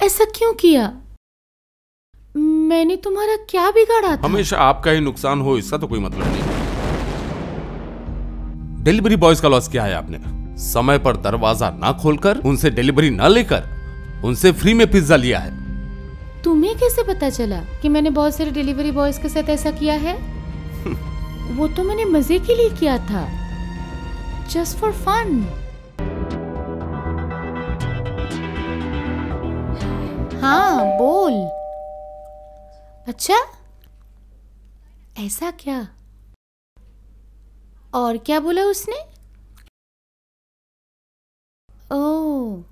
ऐसा क्यों किया? मैंने तुम्हारा क्या बिगाड़ा था? हमेशा आपका ही नुकसान हो इसका तो कोई मतलब नहीं। डिलीवरी बॉयज का लॉस क्या है आपने? समय पर दरवाजा ना खोलकर, उनसे डिलीवरी ना लेकर, उनसे फ्री में पिज्जा लिया है। तुम्हें कैसे पता चला कि मैंने बहुत सारे डिलीवरी बॉयज के साथ ऐसा किया है? वो तो मैंने मजे के लिए किया था, जस्ट फॉर फन। हाँ बोल। अच्छा, ऐसा क्या? और क्या बोला उसने? ओह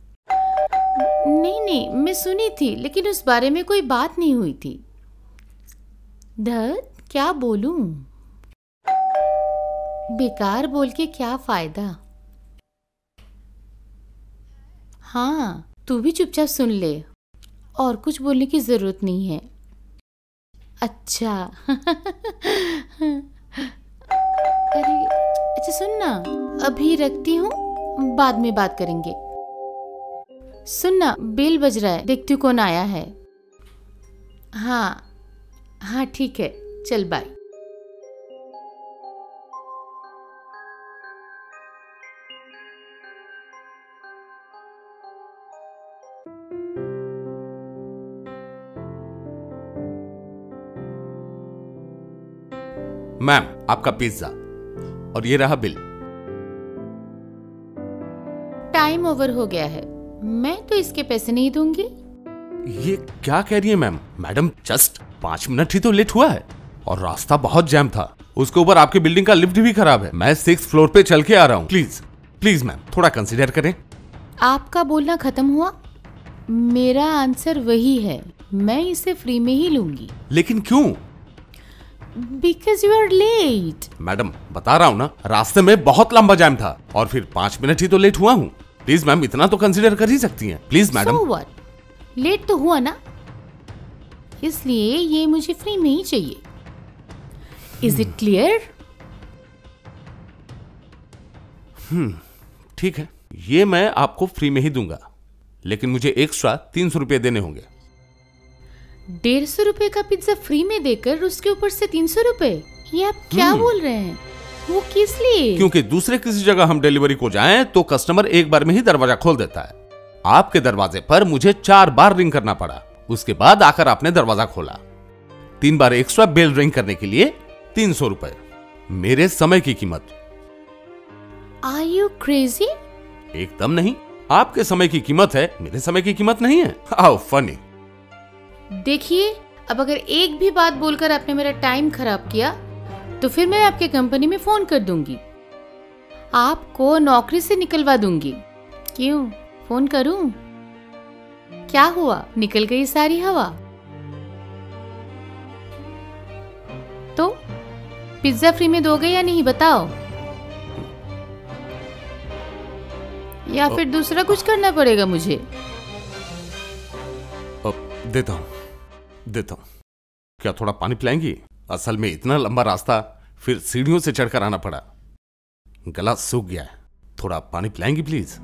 नहीं, मैं सुनी थी, लेकिन उस बारे में कोई बात नहीं हुई थी। धत, क्या बोलूं? बेकार बोल के क्या फायदा। हाँ, तू भी चुपचाप सुन ले, और कुछ बोलने की जरूरत नहीं है। अच्छा अरे अच्छा सुन ना, अभी रखती हूँ, बाद में बात करेंगे। सुन ना, बेल बज रहा है, देखती हूँ कौन आया है। हाँ ठीक है, चल बाय। मैम, आपका पिज्जा, और ये रहा बिल। टाइम ओवर हो गया है, मैं तो इसके पैसे नहीं दूंगी। ये क्या कह रही है मैम? मैडम जस्ट 5 मिनट ही तो लेट हुआ है, और रास्ता बहुत जैम था। उसके ऊपर आपकी बिल्डिंग का लिफ्ट भी खराब है। मैं 6th फ्लोर पे चल के आ रहा हूँ। प्लीज मैम, थोड़ा कंसीडर करें। आपका बोलना खत्म हुआ? मेरा आंसर वही है, मैं इसे फ्री में ही लूंगी। लेकिन क्यों? Because you are late. Madam बता रहा हूँ ना, रास्ते में बहुत लंबा जाम था, और फिर 5 मिनट ही तो लेट हुआ हूँ। प्लीज मैम, इतना तो कंसीडर कर ही सकती हैं। Please madam. So what? Late तो हुआ ना, इसलिए ये मुझे फ्री में ही चाहिए। Is it clear? ठीक है, ये मैं आपको फ्री में ही दूंगा, लेकिन मुझे एक्स्ट्रा 300 रुपये देने होंगे। 150 रुपए का पिज्जा फ्री में देकर उसके ऊपर से 300 रुपए? ये आप क्या बोल रहे हैं? वो किस लिए? क्योंकि दूसरे किसी जगह हम डिलीवरी को जाएं तो कस्टमर एक बार में ही दरवाजा खोल देता है। आपके दरवाजे पर मुझे 4 बार रिंग करना पड़ा, उसके बाद आकर आपने दरवाजा खोला। 3 बार एक्स्ट्रा बेल रिंग करने के लिए 300 रुपए, मेरे समय की कीमत। Are you crazy? एकदम नहीं, आपके समय की कीमत है, मेरे समय की कीमत नहीं है। How funny. देखिए, अब अगर एक भी बात बोलकर आपने मेरा टाइम खराब किया तो फिर मैं आपके कंपनी में फोन कर दूंगी, आपको नौकरी से निकलवा दूंगी। क्यों, फोन करूं? क्या हुआ, निकल गई सारी हवा? तो पिज्जा फ्री में दोगे या नहीं, बताओ, या फिर दूसरा कुछ करना पड़ेगा मुझे? देता हूं। क्या थोड़ा पानी पिलाएंगी? असल में इतना लंबा रास्ता, फिर सीढ़ियों से चढ़कर आना पड़ा, गला सूख गया है। थोड़ा पानी पिलाएंगी प्लीज?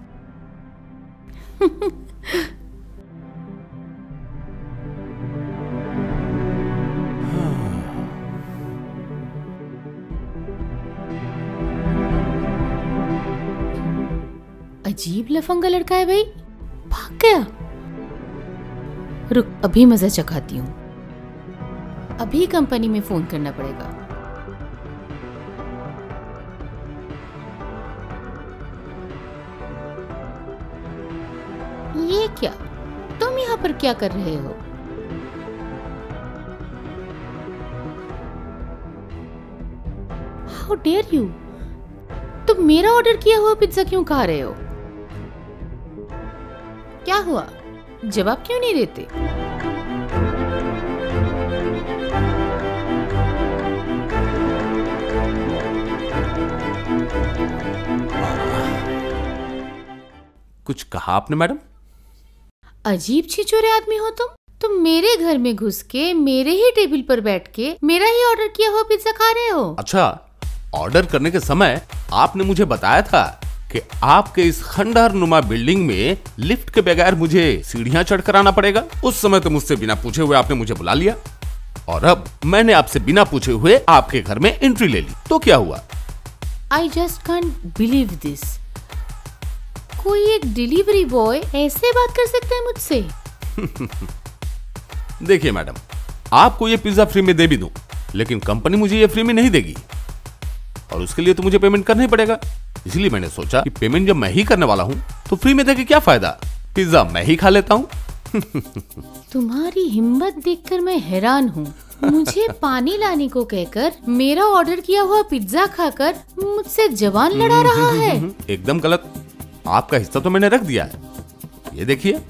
अजीब लफंगा लड़का है भाई, भाग गया। रुक, अभी मजा चखाती हूँ, अभी कंपनी में फोन करना पड़ेगा। ये क्या, तुम यहाँ पर क्या कर रहे हो? हाउ डेयर यू, तुम मेरा ऑर्डर किया हुआ पिज्जा क्यों खा रहे हो? क्या हुआ, जवाब क्यों नहीं देते? कुछ कहा आपने मैडम? अजीब छिछोरे आदमी हो तुम मेरे घर में घुस के मेरे ही टेबल पर बैठ के मेरा ही ऑर्डर किया हुआ पिज्जा खा रहे हो। अच्छा, ऑर्डर करने के समय आपने मुझे बताया था कि आपके इस खंडहर नुमा बिल्डिंग में लिफ्ट के बगैर मुझे सीढ़ियां चढ़कर आना पड़ेगा। उस समय तो मुझसे बिना पूछे हुए आपने मुझे बुला लिया, और अब मैंने आपसे बिना पूछे हुए आपके घर में एंट्री ले ली, तो क्या हुआ? I just can't believe this. कोई एक डिलीवरी बॉय ऐसे बात कर सकता है मुझसे? देखिए मैडम, आपको ये पिज्जा फ्री में दे भी दूं, लेकिन कंपनी मुझे ये फ्री में नहीं देगी, और उसके लिए तो मुझे पेमेंट करना ही पड़ेगा। इसलिए मैंने सोचा कि पेमेंट जब मैं ही करने वाला हूं तो फ्री में देके क्या फायदा, पिज्जा मैं ही खा लेता हूं। तुम्हारी हिम्मत देखकर मैं हैरान हूँ। मुझे पानी लाने को कहकर मेरा ऑर्डर किया हुआ पिज्जा खाकर मुझसे जबान लड़ा रहा है। एकदम गलत। आपका हिस्सा तो मैंने रख दिया है, ये देखिए।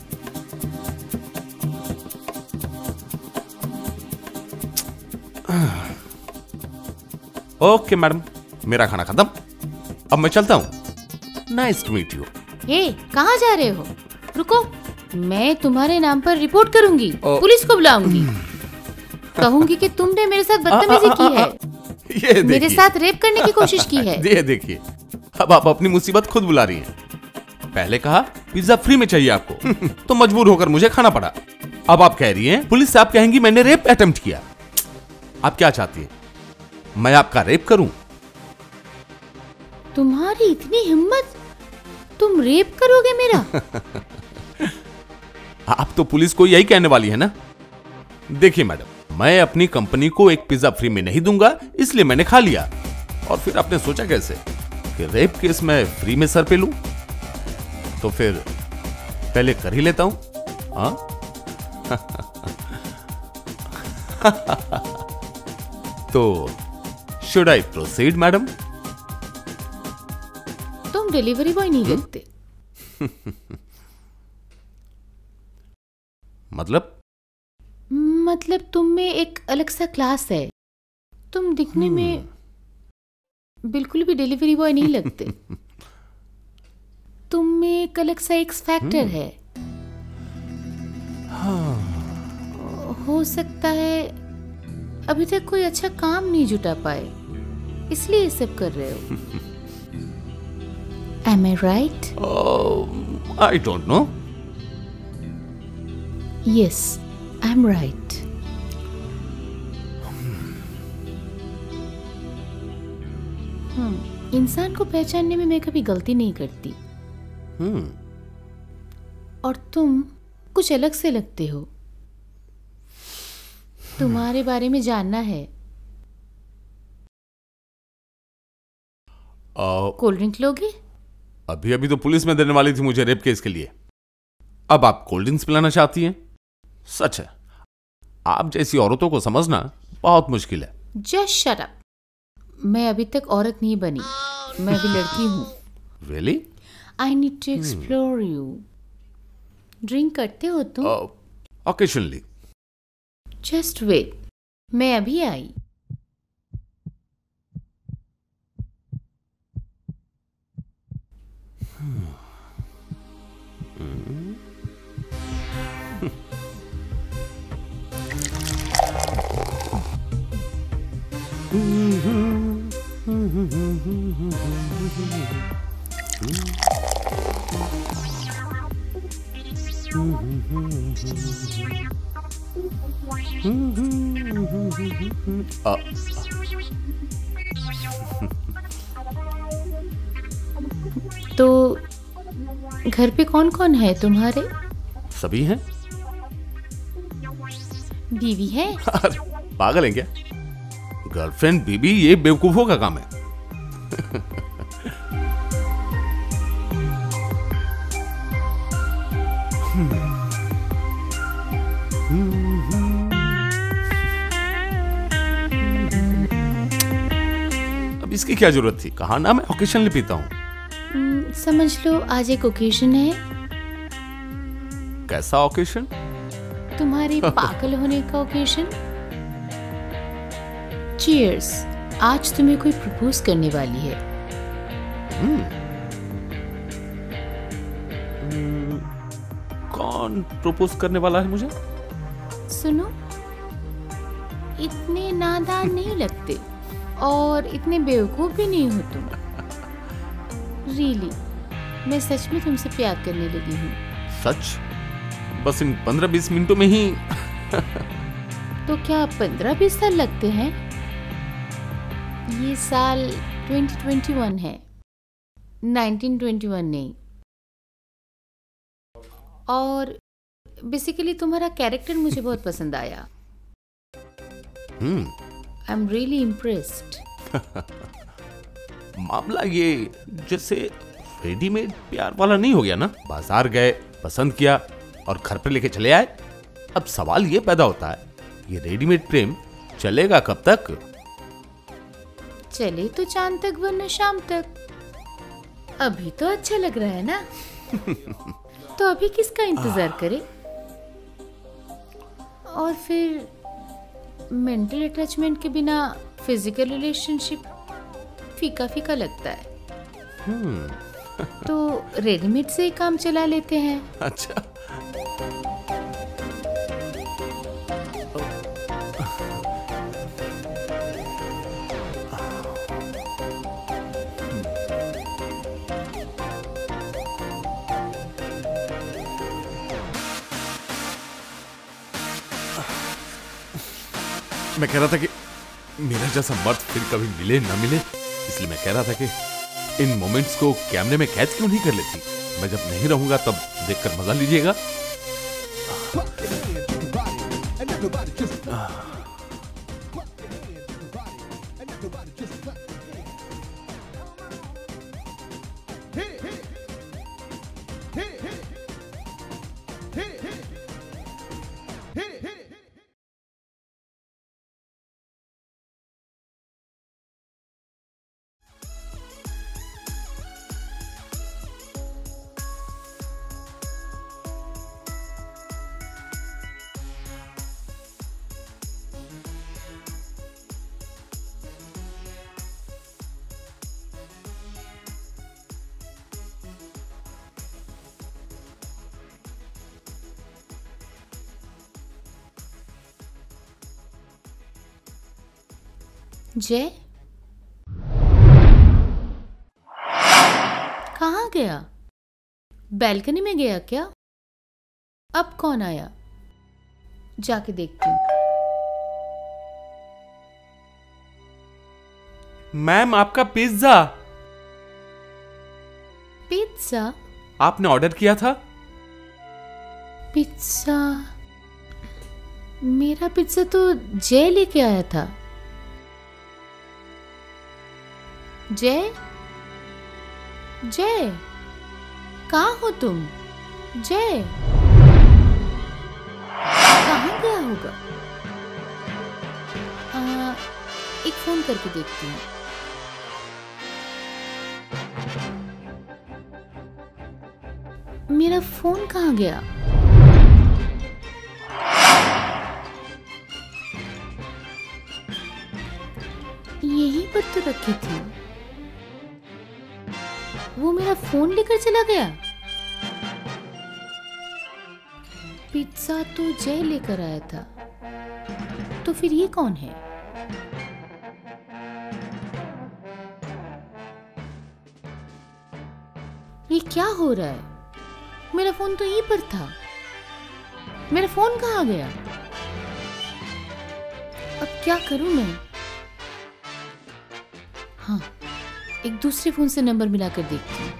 ओके मैडम, मेरा खाना खत्म, अब मैं चलता हूँ। Nice to meet you. Hey, कहाँ जा रहे हो? रुको, मैं तुम्हारे नाम पर रिपोर्ट करूंगी, पुलिस को बुलाऊंगी। कहूंगी कि तुमने मेरे साथ बदतमीजी की है, ये मेरे साथ रेप करने की कोशिश की है। ये देखिए, अब आप अपनी मुसीबत खुद बुला रही हैं। पहले कहा पिज्जा फ्री में चाहिए आपको, तो मजबूर होकर मुझे खाना पड़ा। अब आप कह रही हैं पुलिस से आप कहेंगी मैंने रेप अटेम्प्ट किया। आप क्या चाहती हैं, मैं आपका रेप करूं? तुम्हारी इतनी हिम्मत, तुम रेप करोगे मेरा? आप तो पुलिस को यही कहने वाली है ना। देखिए मैडम, मैं अपनी कंपनी को एक पिज्जा फ्री में नहीं दूंगा, इसलिए मैंने खा लिया। और फिर आपने सोचा कैसे कि रेप केस में फ्री में सर पे लूं? तो फिर पहले कर ही लेता हूं। हाँ? तो शुड आई प्रोसीड मैडम? तुम डिलीवरी बॉय नहीं लगते। मतलब तुम में एक अलग सा क्लास है। तुम दिखने में बिल्कुल भी डिलीवरी बॉय नहीं लगते। तुम में एक अलग सा एक्स फैक्टर है। हो सकता है अभी तक कोई अच्छा काम नहीं जुटा पाए, इसलिए ये सब कर रहे हो। Am I right? I don't know. Yes, I'm right. इंसान को पहचानने में मैं कभी गलती नहीं करती। और तुम कुछ अलग से लगते हो। तुम्हारे बारे में जानना है। कोल्ड ड्रिंक लोगे? अभी तो पुलिस में देने वाली थी मुझे रेप केस के लिए, अब आप कोल्ड ड्रिंक्स पिलाना चाहती हैं? सच है, आप जैसी औरतों को समझना बहुत मुश्किल है। Just shut up. मैं अभी तक औरत नहीं बनी, मैं भी लड़की हूँ। Really? I need to explore you. Drink करते हो तुम? Occasionally. Just wait, मैं अभी आई। तो घर पे कौन कौन है तुम्हारे? सभी हैं। बीवी है? पागल है क्या? गर्लफ्रेंड बीबी ये बेवकूफों का काम है। अब इसकी क्या जरूरत थी? कहा ना मैं ओकेशनली पीता हूँ। समझ लो आज एक ओकेशन है। कैसा ओकेशन? तुम्हारे पागल होने का ओकेशन। चीयर्स, आज तुम्हें कोई प्रपोज करने वाली है। कौन प्रपोज करने वाला है मुझे? सुनो, इतने नादान नहीं लगते और इतने बेवकूफ भी नहीं हो तुम। रियली मैं सच में तुमसे प्यार करने लगी हूँ। सच? बस इन 15-20 मिनटों में ही? तो क्या 15-20 साल लगते हैं? ये साल 2021 है, 1921 नहीं। और बेसिकली तुम्हारा कैरेक्टर मुझे बहुत पसंद आया। I am really impressed. मामला ये जैसे रेडीमेड प्यार वाला नहीं हो गया ना। बाजार गए, पसंद किया और घर पे लेके चले आए। अब सवाल ये पैदा होता है, ये रेडीमेड प्रेम चलेगा कब तक? चले तो चांद तक वरना शाम तक। अभी तो अच्छा लग रहा है ना। तो अभी किसका इंतजार करे? और फिर मेंटल अटैचमेंट के बिना फिजिकल रिलेशनशिप फीका फीका लगता है। तो रेडीमेड से ही काम चला लेते हैं। अच्छा। मैं कह रहा था कि मेरा जैसा मर्द फिर कभी मिले ना मिले, इसलिए मैं कह रहा था कि इन मोमेंट्स को कैमरे में कैद क्यों नहीं कर लेती? मैं जब नहीं रहूंगा तब देखकर मजा लीजिएगा। जय कहाँ गया? बैल्कनी में गया क्या? अब कौन आया? जाके देखती हूँ। मैम, आपका पिज्जा। पिज्जा? आपने ऑर्डर किया था? पिज्जा? मेरा पिज्जा तो जय लेके आया था। जय, जय, कहाँ हो तुम? जय, कहाँ गया होगा? एक फोन करके देखती हूँ। मेरा फोन कहाँ गया? यहीं पर तो रखी थी। वो मेरा फोन लेकर चला गया। पिज्जा तो जय लेकर आया था, तो फिर ये कौन है? ये क्या हो रहा है? मेरा फोन तो यहीं पर था। मेरा फोन कहाँ गया? अब क्या करूं मैं? हाँ, एक दूसरे फोन से नंबर मिलाकर देखती हूँ।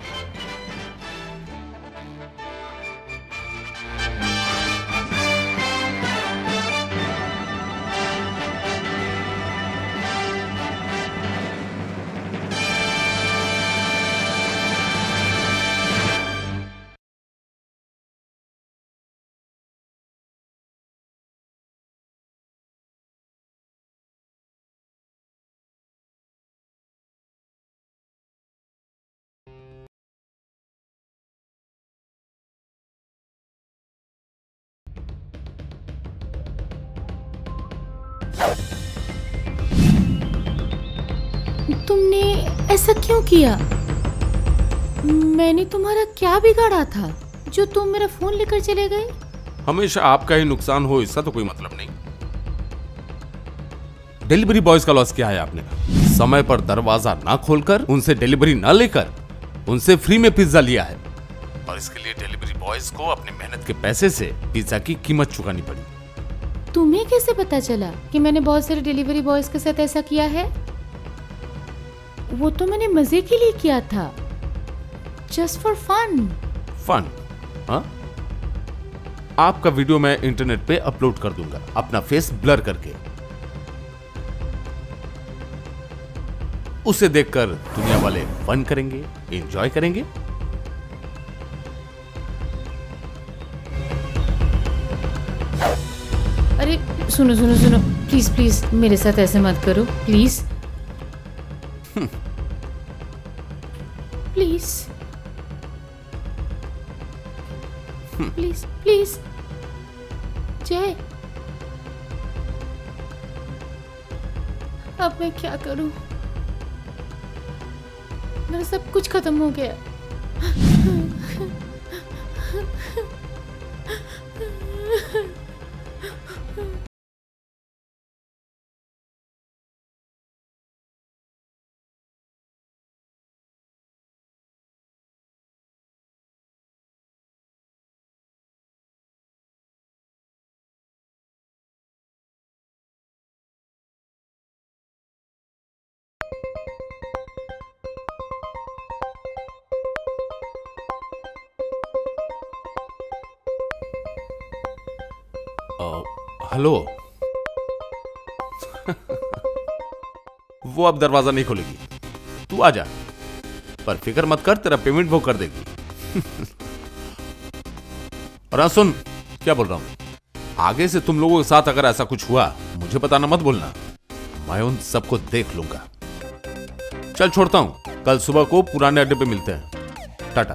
तुमने ऐसा क्यों किया? मैंने तुम्हारा क्या बिगाड़ा था जो तुम मेरा फोन लेकर चले गए? हमेशा आपका ही नुकसान हो इसका तो कोई मतलब नहीं। डिलीवरी बॉयज का लॉस क्या है आपने? समय पर दरवाजा ना खोलकर, उनसे डिलीवरी ना लेकर उनसे फ्री में पिज्जा लिया है और इसके लिए डिलीवरी बॉयज को अपने मेहनत के पैसे से पिज्जा की कीमत चुकानी पड़ी। तुम्हें कैसे पता चला कि मैंने बहुत सारे डिलीवरी बॉयज के साथ ऐसा किया है? वो तो मैंने मजे के लिए किया था, जस्ट फॉर फन। फन? हाँ? आपका वीडियो मैं इंटरनेट पे अपलोड कर दूंगा, अपना फेस ब्लर करके। उसे देखकर दुनिया वाले फन करेंगे, एंजॉय करेंगे। अरे सुनो सुनो सुनो, प्लीज प्लीज मेरे साथ ऐसे मत करो, प्लीज प्लीज प्लीज प्लीज। जय, अब मैं क्या करूं? मेरा सब कुछ खत्म हो गया। हेलो। वो अब दरवाजा नहीं खोलेगी, तू आ जा, पर फिक्र मत कर, तेरा पेमेंट वो कर देगी। और हाँ सुन, क्या बोल रहा हूं, आगे से तुम लोगों के साथ अगर ऐसा कुछ हुआ मुझे बताना मत बोलना, मैं उन सबको देख लूंगा। चल छोड़ता हूं, कल सुबह को पुराने अड्डे पे मिलते हैं, टाटा।